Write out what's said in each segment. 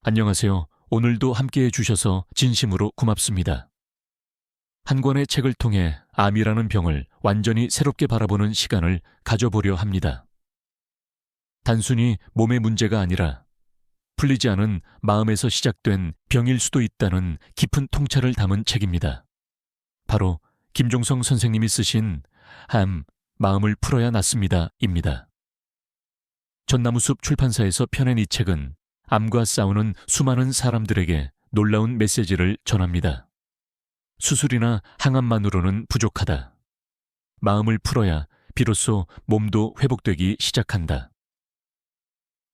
안녕하세요. 오늘도 함께해 주셔서 진심으로 고맙습니다. 한 권의 책을 통해 암이라는 병을 완전히 새롭게 바라보는 시간을 가져보려 합니다. 단순히 몸의 문제가 아니라 풀리지 않은 마음에서 시작된 병일 수도 있다는 깊은 통찰을 담은 책입니다. 바로 김종성 선생님이 쓰신 암, 마음을 풀어야 낫습니다.입니다. 전나무숲 출판사에서 펴낸 이 책은 암과 싸우는 수많은 사람들에게 놀라운 메시지를 전합니다. 수술이나 항암만으로는 부족하다. 마음을 풀어야 비로소 몸도 회복되기 시작한다.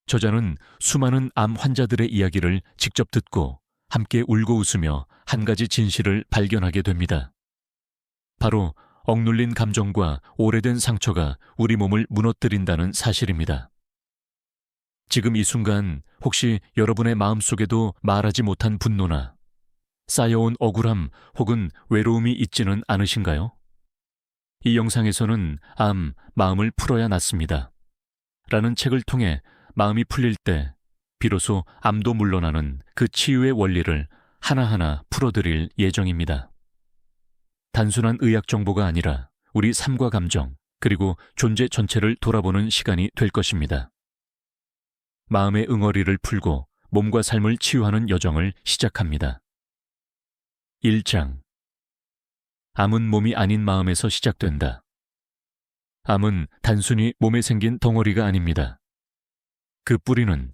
저자는 수많은 암 환자들의 이야기를 직접 듣고 함께 울고 웃으며 한 가지 진실을 발견하게 됩니다. 바로 억눌린 감정과 오래된 상처가 우리 몸을 무너뜨린다는 사실입니다. 지금 이 순간 혹시 여러분의 마음속에도 말하지 못한 분노나 쌓여온 억울함 혹은 외로움이 있지는 않으신가요? 이 영상에서는 암, 마음을 풀어야 낫습니다. 라는 책을 통해 마음이 풀릴 때 비로소 암도 물러나는 그 치유의 원리를 하나하나 풀어드릴 예정입니다. 단순한 의학 정보가 아니라 우리 삶과 감정, 그리고 존재 전체를 돌아보는 시간이 될 것입니다. 마음의 응어리를 풀고 몸과 삶을 치유하는 여정을 시작합니다. 1장. 암은 몸이 아닌 마음에서 시작된다. 암은 단순히 몸에 생긴 덩어리가 아닙니다. 그 뿌리는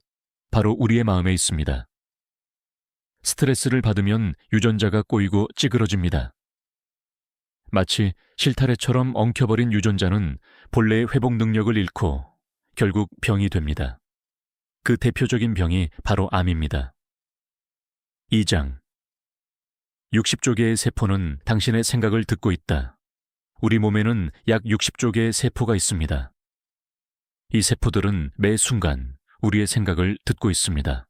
바로 우리의 마음에 있습니다. 스트레스를 받으면 유전자가 꼬이고 찌그러집니다. 마치 실타래처럼 엉켜버린 유전자는 본래의 회복 능력을 잃고 결국 병이 됩니다. 그 대표적인 병이 바로 암입니다. 2장. 60조 개의 세포는 당신의 생각을 듣고 있다. 우리 몸에는 약 60조 개의 세포가 있습니다. 이 세포들은 매 순간 우리의 생각을 듣고 있습니다.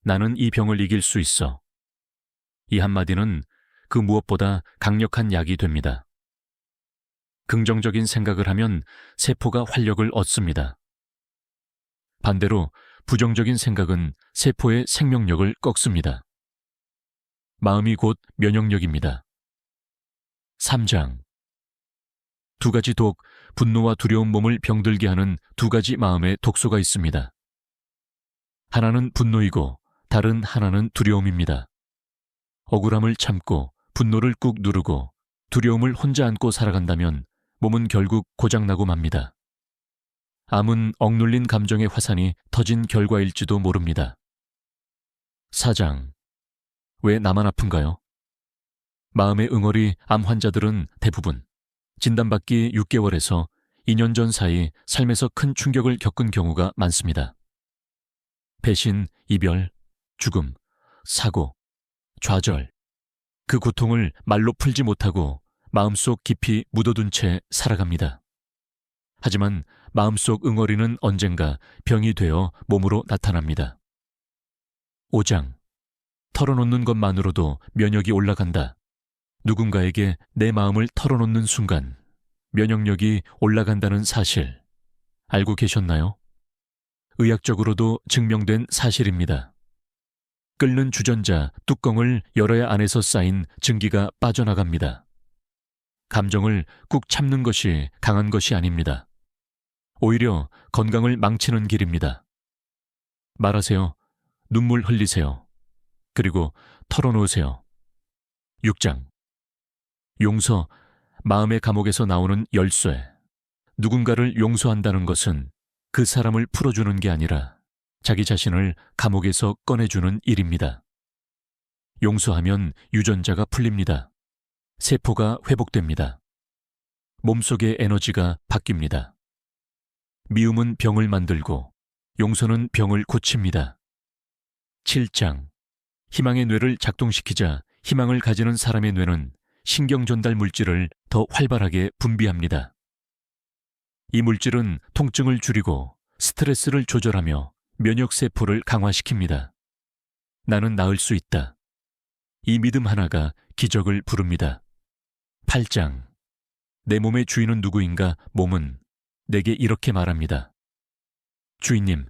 나는 이 병을 이길 수 있어. 이 한마디는 그 무엇보다 강력한 약이 됩니다. 긍정적인 생각을 하면 세포가 활력을 얻습니다. 반대로 부정적인 생각은 세포의 생명력을 꺾습니다. 마음이 곧 면역력입니다. 3장. 두 가지 독, 분노와 두려운 몸을 병들게 하는 두 가지 마음의 독소가 있습니다. 하나는 분노이고 다른 하나는 두려움입니다. 억울함을 참고 분노를 꾹 누르고 두려움을 혼자 안고 살아간다면 몸은 결국 고장나고 맙니다. 암은 억눌린 감정의 화산이 터진 결과일지도 모릅니다. 4장. 왜 나만 아픈가요? 마음의 응어리 암 환자들은 대부분 진단받기 6개월에서 2년 전 사이 삶에서 큰 충격을 겪은 경우가 많습니다. 배신, 이별, 죽음, 사고, 좌절, 그 고통을 말로 풀지 못하고 마음속 깊이 묻어둔 채 살아갑니다. 하지만 마음속 응어리는 언젠가 병이 되어 몸으로 나타납니다. 5장. 털어놓는 것만으로도 면역이 올라간다. 누군가에게 내 마음을 털어놓는 순간 면역력이 올라간다는 사실 알고 계셨나요? 의학적으로도 증명된 사실입니다. 끓는 주전자 뚜껑을 열어야 안에서 쌓인 증기가 빠져나갑니다. 감정을 꾹 참는 것이 강한 것이 아닙니다. 오히려 건강을 망치는 길입니다. 말하세요. 눈물 흘리세요. 그리고 털어놓으세요. 6장. 용서, 마음의 감옥에서 나오는 열쇠. 누군가를 용서한다는 것은 그 사람을 풀어주는 게 아니라 자기 자신을 감옥에서 꺼내주는 일입니다. 용서하면 유전자가 풀립니다. 세포가 회복됩니다. 몸속의 에너지가 바뀝니다. 미움은 병을 만들고 용서는 병을 고칩니다. 7장. 희망의 뇌를 작동시키자 희망을 가지는 사람의 뇌는 신경 전달 물질을 더 활발하게 분비합니다. 이 물질은 통증을 줄이고 스트레스를 조절하며 면역세포를 강화시킵니다. 나는 나을 수 있다. 이 믿음 하나가 기적을 부릅니다. 8장. 내 몸의 주인은 누구인가? 몸은 내게 이렇게 말합니다. 주인님,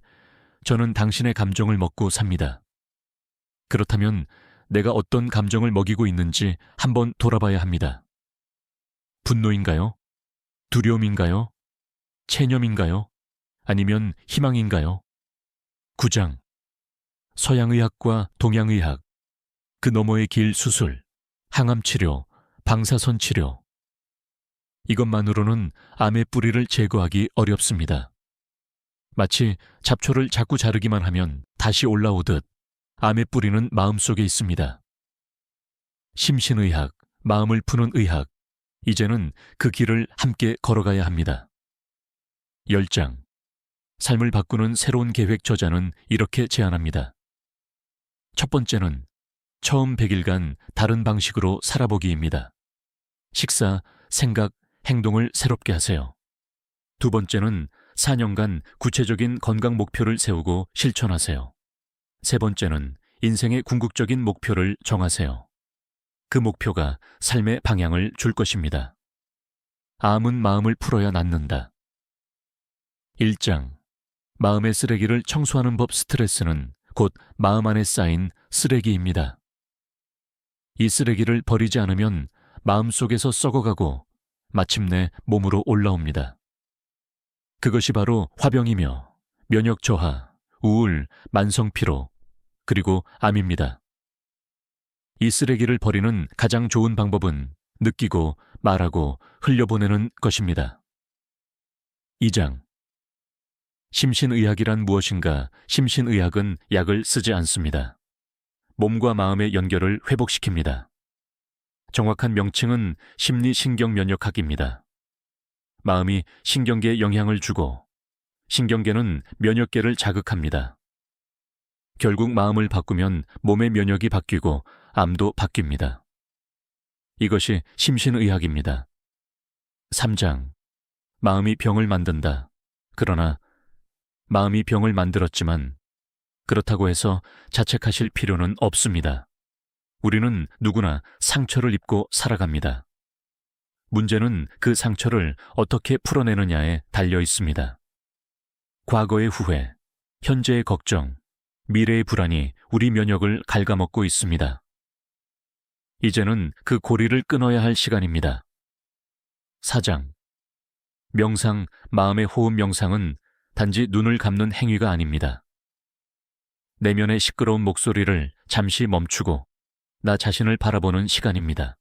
저는 당신의 감정을 먹고 삽니다. 그렇다면 내가 어떤 감정을 먹이고 있는지 한번 돌아봐야 합니다. 분노인가요? 두려움인가요? 체념인가요? 아니면 희망인가요? 9장. 서양의학과 동양의학, 그 너머의 길 수술, 항암치료, 방사선 치료. 이것만으로는 암의 뿌리를 제거하기 어렵습니다. 마치 잡초를 자꾸 자르기만 하면 다시 올라오듯 암의 뿌리는 마음속에 있습니다. 심신의학, 마음을 푸는 의학, 이제는 그 길을 함께 걸어가야 합니다. 10장. 삶을 바꾸는 새로운 계획 저자는 이렇게 제안합니다. 첫 번째는 처음 100일간 다른 방식으로 살아보기입니다. 식사, 생각, 행동을 새롭게 하세요. 두 번째는 4년간 구체적인 건강 목표를 세우고 실천하세요. 세 번째는 인생의 궁극적인 목표를 정하세요. 그 목표가 삶의 방향을 줄 것입니다. 암은 마음을 풀어야 낫는다. 1장. 마음의 쓰레기를 청소하는 법. 스트레스는 곧 마음 안에 쌓인 쓰레기입니다. 이 쓰레기를 버리지 않으면 마음속에서 썩어가고 마침내 몸으로 올라옵니다. 그것이 바로 화병이며 면역 저하, 우울, 만성 피로, 그리고 암입니다. 이 쓰레기를 버리는 가장 좋은 방법은 느끼고 말하고 흘려보내는 것입니다. 2장. 심신의학이란 무엇인가? 심신의학은 약을 쓰지 않습니다. 몸과 마음의 연결을 회복시킵니다. 정확한 명칭은 심리신경면역학입니다. 마음이 신경계에 영향을 주고 신경계는 면역계를 자극합니다. 결국 마음을 바꾸면 몸의 면역이 바뀌고 암도 바뀝니다. 이것이 심신의학입니다. 3장. 마음이 병을 만든다. 그러나 마음이 병을 만들었지만 그렇다고 해서 자책하실 필요는 없습니다. 우리는 누구나 상처를 입고 살아갑니다. 문제는 그 상처를 어떻게 풀어내느냐에 달려 있습니다. 과거의 후회, 현재의 걱정, 미래의 불안이 우리 면역을 갉아먹고 있습니다. 이제는 그 고리를 끊어야 할 시간입니다. 4장. 명상, 마음의 호흡 명상은 단지 눈을 감는 행위가 아닙니다. 내면의 시끄러운 목소리를 잠시 멈추고 나 자신을 바라보는 시간입니다.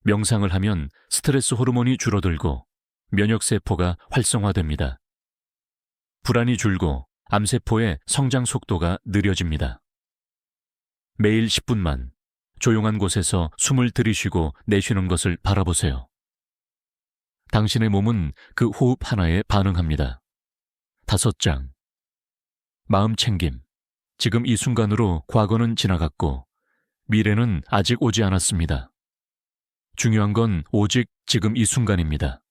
명상을 하면 스트레스 호르몬이 줄어들고 면역세포가 활성화됩니다. 불안이 줄고 암세포의 성장 속도가 느려집니다. 매일 10분만 조용한 곳에서 숨을 들이쉬고 내쉬는 것을 바라보세요. 당신의 몸은 그 호흡 하나에 반응합니다. 5장. 마음 챙김. 지금 이 순간으로 과거는 지나갔고 미래는 아직 오지 않았습니다. 중요한 건 오직 지금 이 순간입니다.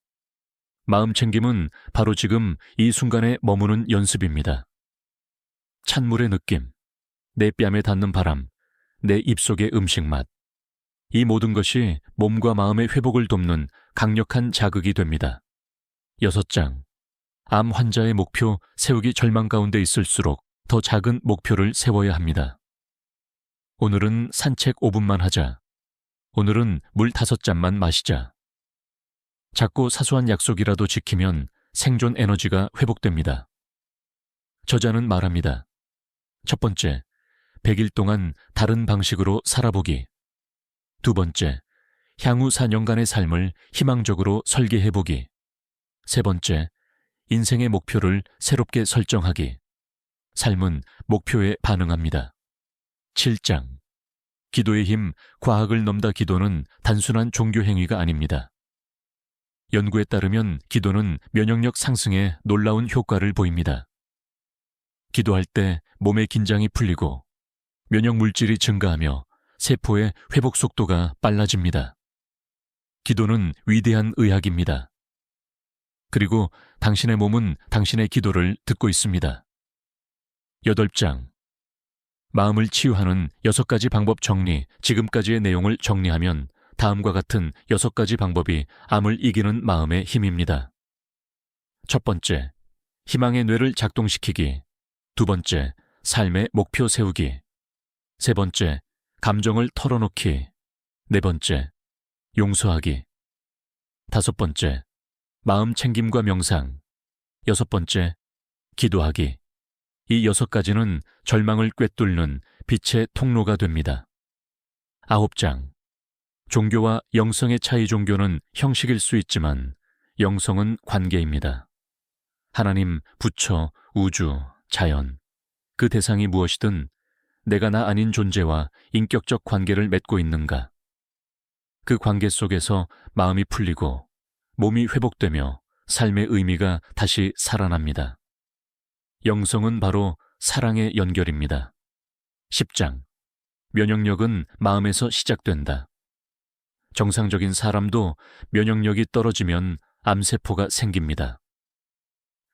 마음 챙김은 바로 지금 이 순간에 머무는 연습입니다. 찬물의 느낌, 내 뺨에 닿는 바람, 내 입속의 음식 맛. 이 모든 것이 몸과 마음의 회복을 돕는 강력한 자극이 됩니다. 6장. 암 환자의 목표 세우기 절망 가운데 있을수록 더 작은 목표를 세워야 합니다. 오늘은 산책 5분만 하자. 오늘은 물 5잔만 마시자. 작고 사소한 약속이라도 지키면 생존 에너지가 회복됩니다. 저자는 말합니다. 첫 번째, 100일 동안 다른 방식으로 살아보기. 두 번째, 향후 4년간의 삶을 희망적으로 설계해보기. 세 번째, 인생의 목표를 새롭게 설정하기. 삶은 목표에 반응합니다. 7장. 기도의 힘, 과학을 넘다. 기도는 단순한 종교 행위가 아닙니다. 연구에 따르면 기도는 면역력 상승에 놀라운 효과를 보입니다. 기도할 때 몸의 긴장이 풀리고 면역 물질이 증가하며 세포의 회복 속도가 빨라집니다. 기도는 위대한 의학입니다. 그리고 당신의 몸은 당신의 기도를 듣고 있습니다. 8장. 마음을 치유하는 6가지 방법 정리. 지금까지의 내용을 정리하면 다음과 같은 6가지 방법이 암을 이기는 마음의 힘입니다. 첫 번째, 희망의 뇌를 작동시키기. 두 번째, 삶의 목표 세우기. 세 번째, 감정을 털어놓기. 네 번째, 용서하기. 다섯 번째, 마음 챙김과 명상. 여섯 번째, 기도하기. 이 6가지는 절망을 꿰뚫는 빛의 통로가 됩니다. 9장. 종교와 영성의 차이. 종교는 형식일 수 있지만 영성은 관계입니다. 하나님, 부처, 우주, 자연, 그 대상이 무엇이든 내가 나 아닌 존재와 인격적 관계를 맺고 있는가? 그 관계 속에서 마음이 풀리고 몸이 회복되며 삶의 의미가 다시 살아납니다. 영성은 바로 사랑의 연결입니다. 10장. 면역력은 마음에서 시작된다. 정상적인 사람도 면역력이 떨어지면 암세포가 생깁니다.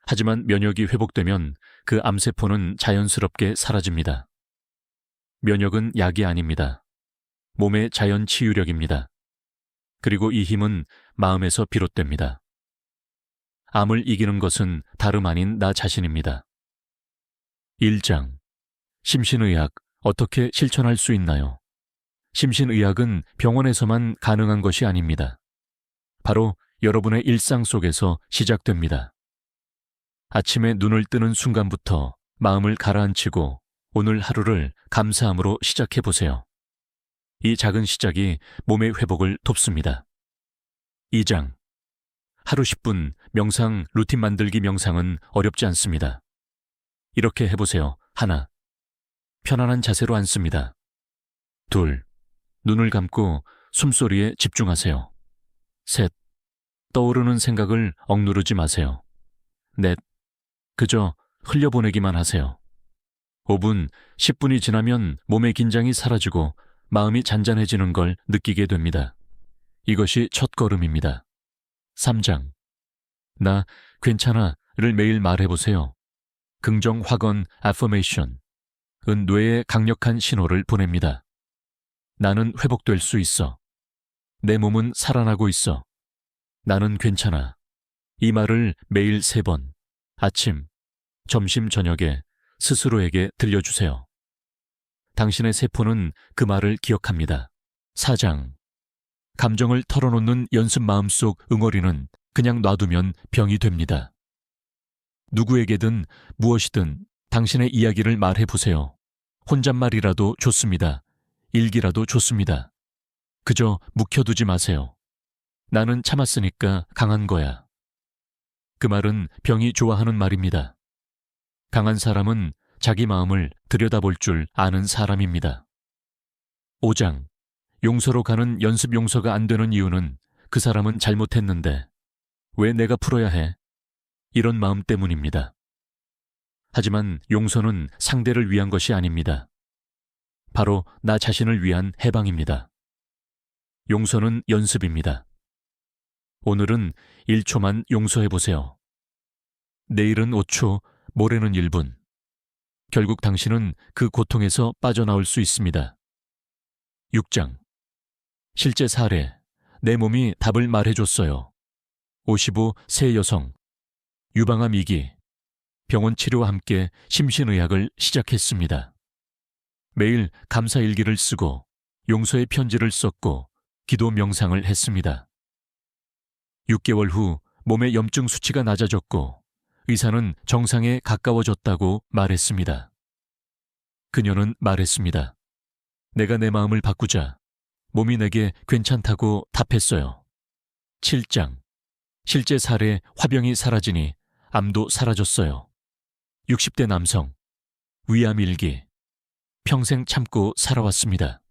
하지만 면역이 회복되면 그 암세포는 자연스럽게 사라집니다. 면역은 약이 아닙니다. 몸의 자연 치유력입니다. 그리고 이 힘은 마음에서 비롯됩니다. 암을 이기는 것은 다름 아닌 나 자신입니다. 1장. 심신의학, 어떻게 실천할 수 있나요? 심신의학은 병원에서만 가능한 것이 아닙니다. 바로 여러분의 일상 속에서 시작됩니다. 아침에 눈을 뜨는 순간부터 마음을 가라앉히고 오늘 하루를 감사함으로 시작해 보세요. 이 작은 시작이 몸의 회복을 돕습니다. 2장. 하루 10분 명상 루틴 만들기. 명상은 어렵지 않습니다. 이렇게 해보세요. 1. 편안한 자세로 앉습니다. 2. 눈을 감고 숨소리에 집중하세요. 3. 떠오르는 생각을 억누르지 마세요. 4. 그저 흘려보내기만 하세요. 5분, 10분이 지나면 몸의 긴장이 사라지고 마음이 잔잔해지는 걸 느끼게 됩니다. 이것이 첫걸음입니다. 3장. 나 괜찮아를 매일 말해보세요. 긍정 확언 affirmation 은 뇌에 강력한 신호를 보냅니다. 나는 회복될 수 있어. 내 몸은 살아나고 있어. 나는 괜찮아. 이 말을 매일 3번, 아침, 점심, 저녁에 스스로에게 들려주세요. 당신의 세포는 그 말을 기억합니다. 4장. 감정을 털어놓는 연습. 마음속 응어리는 그냥 놔두면 병이 됩니다. 누구에게든 무엇이든 당신의 이야기를 말해보세요. 혼잣말이라도 좋습니다. 일기라도 좋습니다. 그저 묵혀두지 마세요. 나는 참았으니까 강한 거야. 그 말은 병이 좋아하는 말입니다. 강한 사람은 자기 마음을 들여다볼 줄 아는 사람입니다. 5장. 용서로 가는 연습. 용서가 안 되는 이유는 그 사람은 잘못했는데 왜 내가 풀어야 해? 이런 마음 때문입니다. 하지만 용서는 상대를 위한 것이 아닙니다. 바로 나 자신을 위한 해방입니다. 용서는 연습입니다. 오늘은 1초만 용서해보세요. 내일은 5초, 모레는 1분. 결국 당신은 그 고통에서 빠져나올 수 있습니다. 6장. 실제 사례. 내 몸이 답을 말해줬어요. 55 세 여성. 유방암 2기. 병원 치료와 함께 심신의학을 시작했습니다. 매일 감사일기를 쓰고 용서의 편지를 썼고 기도 명상을 했습니다. 6개월 후 몸의 염증 수치가 낮아졌고 의사는 정상에 가까워졌다고 말했습니다. 그녀는 말했습니다. 내가 내 마음을 바꾸자. 몸이 내게 괜찮다고 답했어요. 7장. 실제 사례. 화병이 사라지니 암도 사라졌어요. 60대 남성. 위암 1기. 평생 참고 살아왔습니다.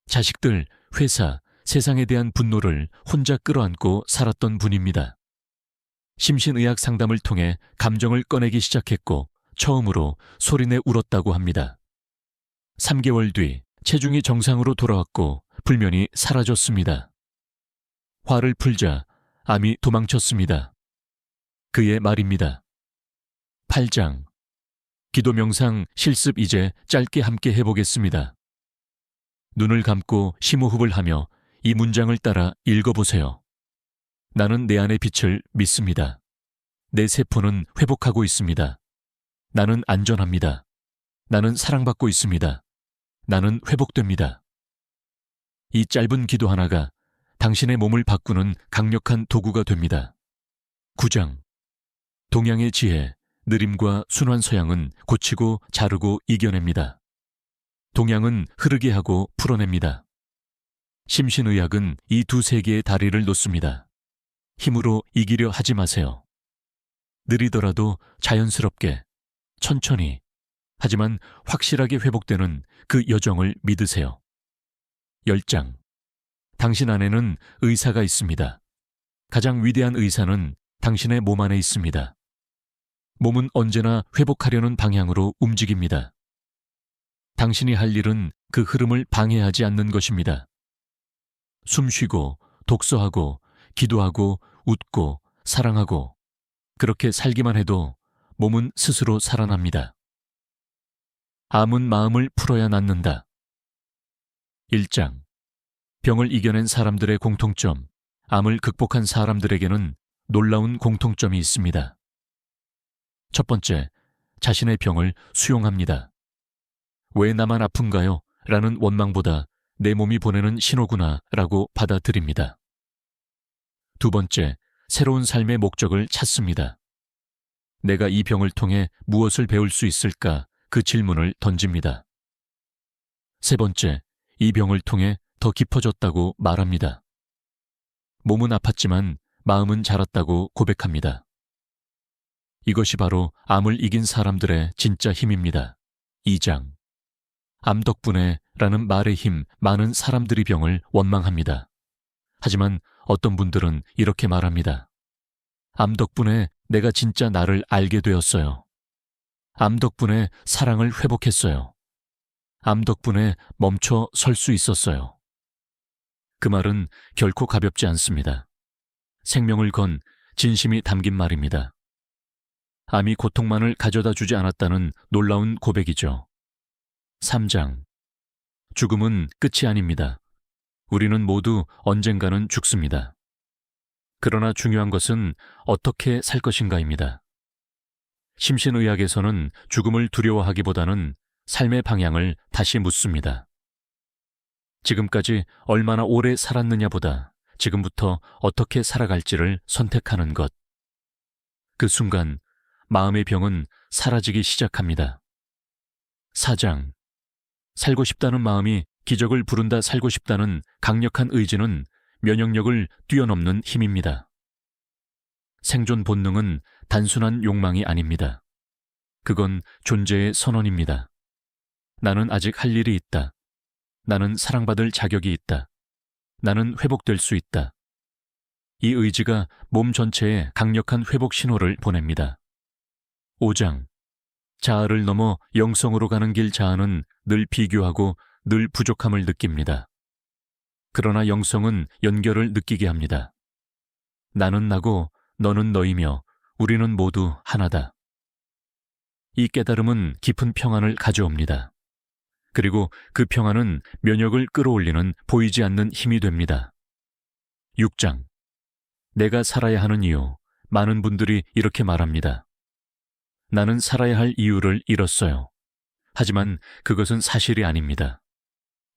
자식들, 회사, 세상에 대한 분노를 혼자 끌어안고 살았던 분입니다. 심신의학 상담을 통해 감정을 꺼내기 시작했고 처음으로 소리내 울었다고 합니다. 3개월 뒤 체중이 정상으로 돌아왔고 불면이 사라졌습니다. 화를 풀자 암이 도망쳤습니다. 그의 말입니다. 8장. 기도 명상 실습. 이제 짧게 함께 해보겠습니다. 눈을 감고 심호흡을 하며 이 문장을 따라 읽어보세요. 나는 내 안의 빛을 믿습니다. 내 세포는 회복하고 있습니다. 나는 안전합니다. 나는 사랑받고 있습니다. 나는 회복됩니다. 이 짧은 기도 하나가 당신의 몸을 바꾸는 강력한 도구가 됩니다. 9장. 동양의 지혜, 느림과 순환 서양은 고치고 자르고 이겨냅니다. 동양은 흐르게 하고 풀어냅니다. 심신의학은 이 두 세계의 다리를 놓습니다. 힘으로 이기려 하지 마세요. 느리더라도 자연스럽게, 천천히, 하지만 확실하게 회복되는 그 여정을 믿으세요. 10장. 당신 안에는 의사가 있습니다. 가장 위대한 의사는 당신의 몸 안에 있습니다. 몸은 언제나 회복하려는 방향으로 움직입니다. 당신이 할 일은 그 흐름을 방해하지 않는 것입니다. 숨 쉬고, 독서하고, 기도하고, 웃고, 사랑하고, 그렇게 살기만 해도 몸은 스스로 살아납니다. 암은 마음을 풀어야 낫는다. 1장. 병을 이겨낸 사람들의 공통점, 암을 극복한 사람들에게는 놀라운 공통점이 있습니다. 첫 번째, 자신의 병을 수용합니다. 왜 나만 아픈가요? 라는 원망보다 내 몸이 보내는 신호구나 라고 받아들입니다. 두 번째, 새로운 삶의 목적을 찾습니다. 내가 이 병을 통해 무엇을 배울 수 있을까? 그 질문을 던집니다. 세 번째, 이 병을 통해 더 깊어졌다고 말합니다. 몸은 아팠지만 마음은 자랐다고 고백합니다. 이것이 바로 암을 이긴 사람들의 진짜 힘입니다. 2장. 암 덕분에 라는 말의 힘, 많은 사람들이 병을 원망합니다. 하지만 어떤 분들은 이렇게 말합니다. 암 덕분에 내가 진짜 나를 알게 되었어요. 암 덕분에 사랑을 회복했어요. 암 덕분에 멈춰 설 수 있었어요. 그 말은 결코 가볍지 않습니다. 생명을 건 진심이 담긴 말입니다. 암이 고통만을 가져다 주지 않았다는 놀라운 고백이죠. 3장. 죽음은 끝이 아닙니다. 우리는 모두 언젠가는 죽습니다. 그러나 중요한 것은 어떻게 살 것인가입니다. 심신의학에서는 죽음을 두려워하기보다는 삶의 방향을 다시 묻습니다. 지금까지 얼마나 오래 살았느냐보다 지금부터 어떻게 살아갈지를 선택하는 것. 그 순간 마음의 병은 사라지기 시작합니다. 4장. 살고 싶다는 마음이 기적을 부른다. 살고 싶다는 강력한 의지는 면역력을 뛰어넘는 힘입니다. 생존 본능은 단순한 욕망이 아닙니다. 그건 존재의 선언입니다. 나는 아직 할 일이 있다. 나는 사랑받을 자격이 있다. 나는 회복될 수 있다. 이 의지가 몸 전체에 강력한 회복 신호를 보냅니다. 5장. 자아를 넘어 영성으로 가는 길. 자아는 늘 비교하고 늘 부족함을 느낍니다. 그러나 영성은 연결을 느끼게 합니다. 나는 나고 너는 너이며 우리는 모두 하나다. 이 깨달음은 깊은 평안을 가져옵니다. 그리고 그 평안은 면역을 끌어올리는 보이지 않는 힘이 됩니다. 6장. 내가 살아야 하는 이유. 많은 분들이 이렇게 말합니다. 나는 살아야 할 이유를 잃었어요. 하지만 그것은 사실이 아닙니다.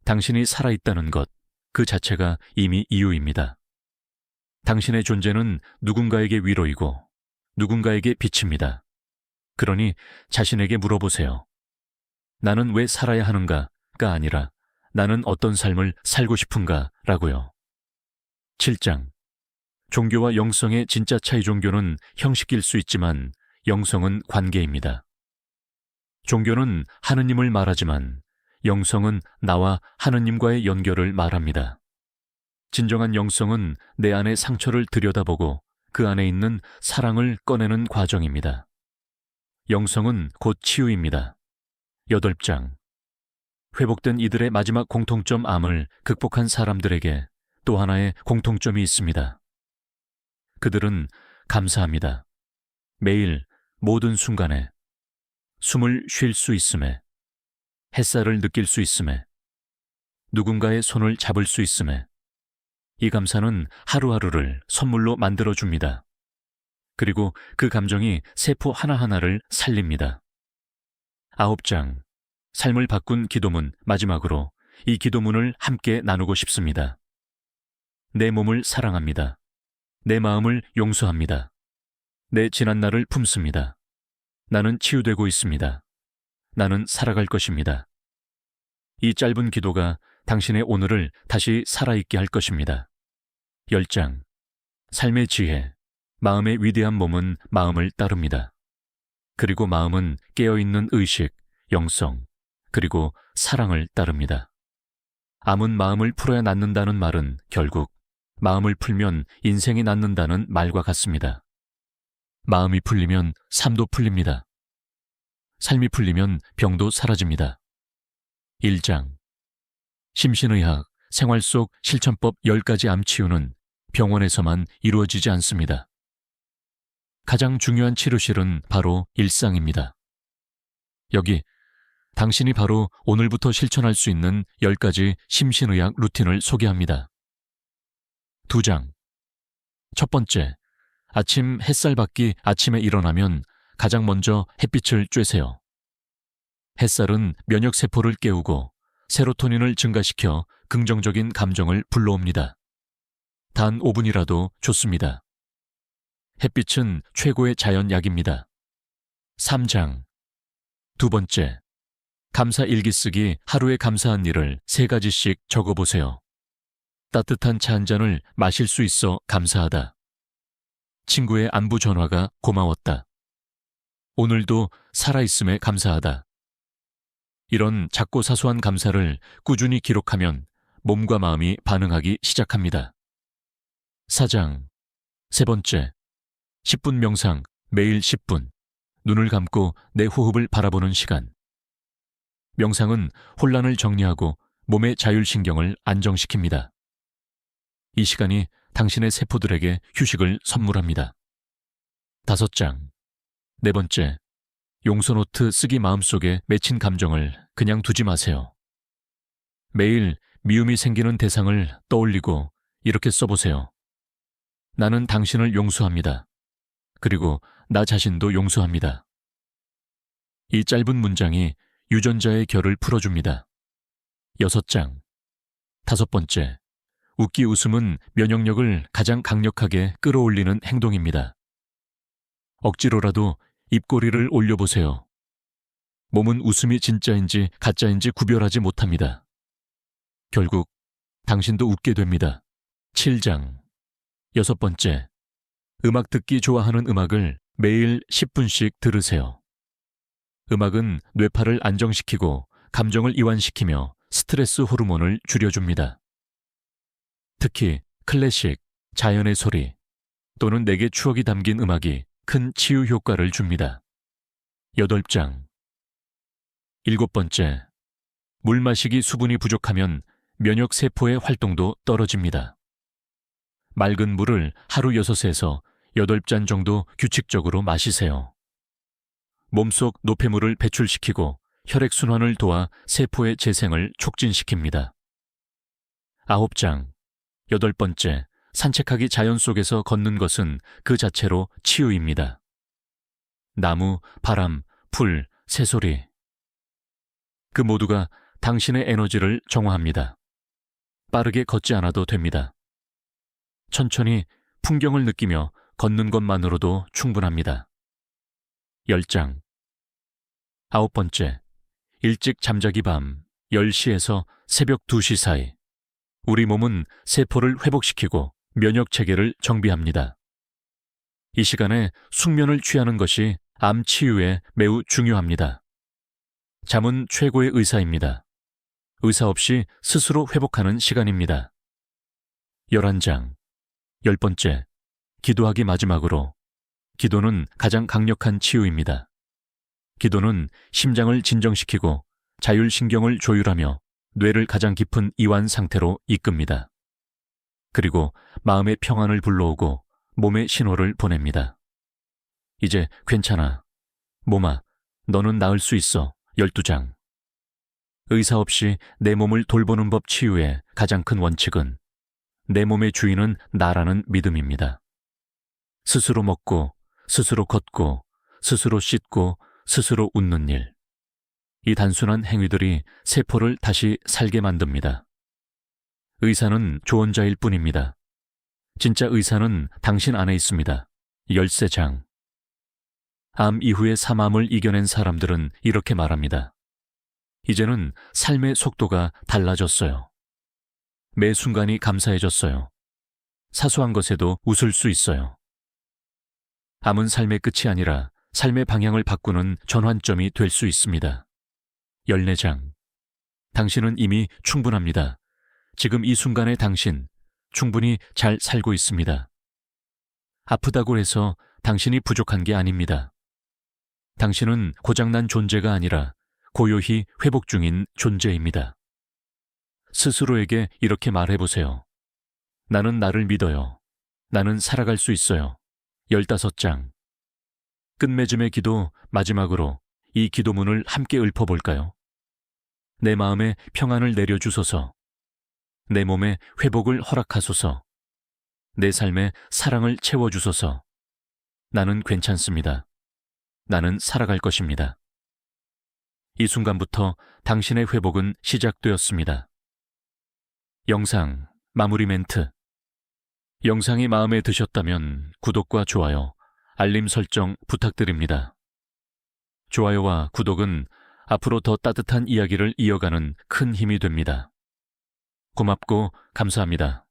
당신이 살아있다는 것, 그 자체가 이미 이유입니다. 당신의 존재는 누군가에게 위로이고 누군가에게 빛입니다. 그러니 자신에게 물어보세요. 나는 왜 살아야 하는가가 아니라 나는 어떤 삶을 살고 싶은가 라고요. 7장. 종교와 영성의 진짜 차이. 종교는 형식일 수 있지만 영성은 관계입니다. 종교는 하느님을 말하지만 영성은 나와 하느님과의 연결을 말합니다. 진정한 영성은 내 안의 상처를 들여다보고 그 안에 있는 사랑을 꺼내는 과정입니다. 영성은 곧 치유입니다. 8장. 회복된 이들의 마지막 공통점. 암을 극복한 사람들에게 또 하나의 공통점이 있습니다. 그들은 감사합니다. 매일 모든 순간에 숨을 쉴 수 있음에, 햇살을 느낄 수 있음에, 누군가의 손을 잡을 수 있음에, 이 감사는 하루하루를 선물로 만들어줍니다. 그리고 그 감정이 세포 하나하나를 살립니다. 9장. 삶을 바꾼 기도문 마지막으로 이 기도문을 함께 나누고 싶습니다. 내 몸을 사랑합니다. 내 마음을 용서합니다. 내 지난날을 품습니다. 나는 치유되고 있습니다. 나는 살아갈 것입니다. 이 짧은 기도가 당신의 오늘을 다시 살아있게 할 것입니다. 10장. 삶의 지혜. 마음의 위대한 몸은 마음을 따릅니다. 그리고 마음은 깨어있는 의식, 영성, 그리고 사랑을 따릅니다. 암은 마음을 풀어야 낫는다는 말은 결국 마음을 풀면 인생이 낫는다는 말과 같습니다. 마음이 풀리면 삶도 풀립니다. 삶이 풀리면 병도 사라집니다. 1장. 심신의학, 생활 속 실천법 10가지 암 치유는 병원에서만 이루어지지 않습니다. 가장 중요한 치료실은 바로 일상입니다. 여기 당신이 바로 오늘부터 실천할 수 있는 10가지 심신의학 루틴을 소개합니다. 2장. 첫 번째, 아침 햇살 받기. 아침에 일어나면 가장 먼저 햇빛을 쬐세요. 햇살은 면역세포를 깨우고 세로토닌을 증가시켜 긍정적인 감정을 불러옵니다. 단 5분이라도 좋습니다. 햇빛은 최고의 자연약입니다. 3장. 두 번째, 감사 일기 쓰기. 하루에 감사한 일을 3가지씩 적어보세요. 따뜻한 차 한 잔을 마실 수 있어 감사하다. 친구의 안부 전화가 고마웠다. 오늘도 살아있음에 감사하다. 이런 작고 사소한 감사를 꾸준히 기록하면 몸과 마음이 반응하기 시작합니다. 4장. 세 번째, 10분 명상. 매일 10분. 눈을 감고 내 호흡을 바라보는 시간. 명상은 혼란을 정리하고 몸의 자율신경을 안정시킵니다. 이 시간이 당신의 세포들에게 휴식을 선물합니다. 5장. 네 번째, 용서노트 쓰기. 마음속에 맺힌 감정을 그냥 두지 마세요. 매일 미움이 생기는 대상을 떠올리고 이렇게 써보세요. 나는 당신을 용서합니다. 그리고 나 자신도 용서합니다. 이 짧은 문장이 유전자의 결을 풀어줍니다. 6장. 5번째, 웃기. 웃음은 면역력을 가장 강력하게 끌어올리는 행동입니다. 억지로라도 입꼬리를 올려보세요. 몸은 웃음이 진짜인지 가짜인지 구별하지 못합니다. 결국 당신도 웃게 됩니다. 7장. 6번째, 음악 듣기. 좋아하는 음악을 매일 10분씩 들으세요. 음악은 뇌파를 안정시키고 감정을 이완시키며 스트레스 호르몬을 줄여줍니다. 특히 클래식, 자연의 소리 또는 내게 추억이 담긴 음악이 큰 치유 효과를 줍니다. 8장. 7번째, 물 마시기. 수분이 부족하면 면역세포의 활동도 떨어집니다. 맑은 물을 하루 6에서 8잔 정도 규칙적으로 마시세요. 몸속 노폐물을 배출시키고 혈액순환을 도와 세포의 재생을 촉진시킵니다. 9장. 8번째, 산책하기. 자연 속에서 걷는 것은 그 자체로 치유입니다. 나무, 바람, 풀, 새소리. 그 모두가 당신의 에너지를 정화합니다. 빠르게 걷지 않아도 됩니다. 천천히 풍경을 느끼며 걷는 것만으로도 충분합니다. 10장. 9번째, 일찍 잠자기. 밤 10시에서 새벽 2시 사이. 우리 몸은 세포를 회복시키고 면역체계를 정비합니다. 이 시간에 숙면을 취하는 것이 암 치유에 매우 중요합니다. 잠은 최고의 의사입니다. 의사 없이 스스로 회복하는 시간입니다. 11장. 10번째, 기도하기. 마지막으로, 기도는 가장 강력한 치유입니다. 기도는 심장을 진정시키고 자율신경을 조율하며 뇌를 가장 깊은 이완 상태로 이끕니다. 그리고 마음의 평안을 불러오고 몸의 신호를 보냅니다. 이제 괜찮아. 몸아, 너는 나을 수 있어. 12장. 의사 없이 내 몸을 돌보는 법. 치유의 가장 큰 원칙은 내 몸의 주인은 나라는 믿음입니다. 스스로 먹고, 스스로 걷고, 스스로 씻고, 스스로 웃는 일. 이 단순한 행위들이 세포를 다시 살게 만듭니다. 의사는 조언자일 뿐입니다. 진짜 의사는 당신 안에 있습니다. 열쇠장. 암 이후의 사암을 이겨낸 사람들은 이렇게 말합니다. 이제는 삶의 속도가 달라졌어요. 매 순간이 감사해졌어요. 사소한 것에도 웃을 수 있어요. 암은 삶의 끝이 아니라 삶의 방향을 바꾸는 전환점이 될 수 있습니다. 14장. 당신은 이미 충분합니다. 지금 이 순간의 당신, 충분히 잘 살고 있습니다. 아프다고 해서 당신이 부족한 게 아닙니다. 당신은 고장난 존재가 아니라 고요히 회복 중인 존재입니다. 스스로에게 이렇게 말해보세요. 나는 나를 믿어요. 나는 살아갈 수 있어요. 15장. 끝맺음의 기도 마지막으로 이 기도문을 함께 읊어볼까요? 내 마음에 평안을 내려주소서. 내 몸에 회복을 허락하소서. 내 삶에 사랑을 채워주소서. 나는 괜찮습니다. 나는 살아갈 것입니다. 이 순간부터 당신의 회복은 시작되었습니다. 영상 마무리 멘트. 영상이 마음에 드셨다면 구독과 좋아요, 알림 설정 부탁드립니다. 좋아요와 구독은 앞으로 더 따뜻한 이야기를 이어가는 큰 힘이 됩니다. 고맙고 감사합니다.